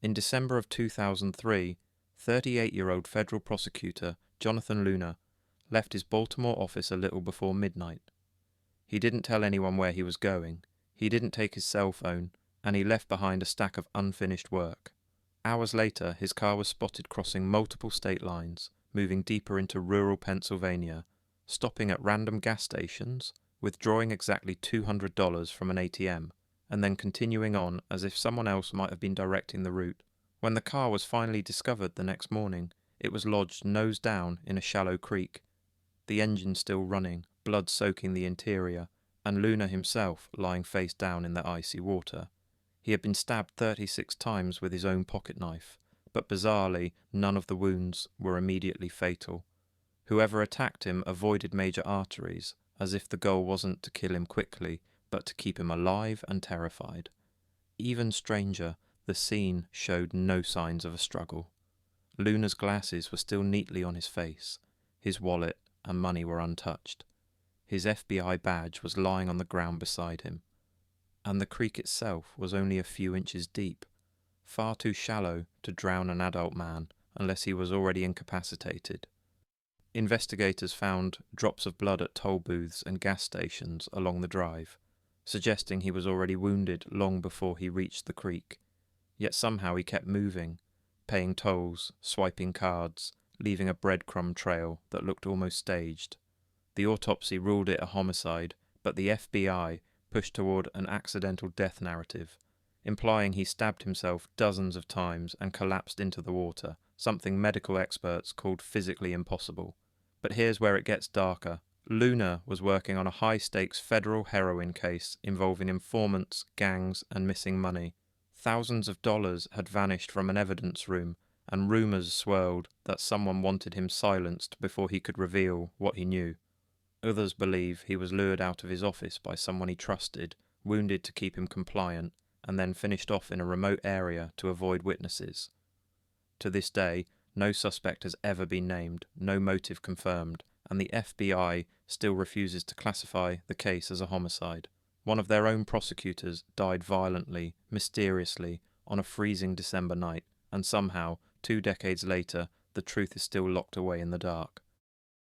In December of 2003, 38-year-old federal prosecutor Jonathan Luna left his Baltimore office a little before midnight. He didn't tell anyone where he was going, he didn't take his cell phone, and he left behind a stack of unfinished work. Hours later, his car was spotted crossing multiple state lines, moving deeper into rural Pennsylvania, stopping at random gas stations, withdrawing exactly $200 from an ATM, and then continuing on as if someone else might have been directing the route. When the car was finally discovered the next morning, it was lodged nose down in a shallow creek, the engine still running, blood soaking the interior, and Luna himself lying face down in the icy water. He had been stabbed 36 times with his own pocket knife, but bizarrely none of the wounds were immediately fatal. Whoever attacked him avoided major arteries, as if the goal wasn't to kill him quickly, but to keep him alive and terrified. Even stranger, the scene showed no signs of a struggle. Luna's glasses were still neatly on his face, his wallet and money were untouched. His FBI badge was lying on the ground beside him, and the creek itself was only a few inches deep, far too shallow to drown an adult man unless he was already incapacitated. Investigators found drops of blood at toll booths and gas stations along the drive, suggesting he was already wounded long before he reached the creek. Yet somehow he kept moving, paying tolls, swiping cards, leaving a breadcrumb trail that looked almost staged. The autopsy ruled it a homicide, but the FBI pushed toward an accidental death narrative, implying he stabbed himself dozens of times and collapsed into the water, something medical experts called physically impossible. But here's where it gets darker. Luna was working on a high-stakes federal heroin case involving informants, gangs, and missing money. Thousands of dollars had vanished from an evidence room, and rumours swirled that someone wanted him silenced before he could reveal what he knew. Others believe he was lured out of his office by someone he trusted, wounded to keep him compliant, and then finished off in a remote area to avoid witnesses. To this day, no suspect has ever been named, no motive confirmed, and the FBI still refuses to classify the case as a homicide. One of their own prosecutors died violently, mysteriously, on a freezing December night, and somehow, 2 decades later, the truth is still locked away in the dark.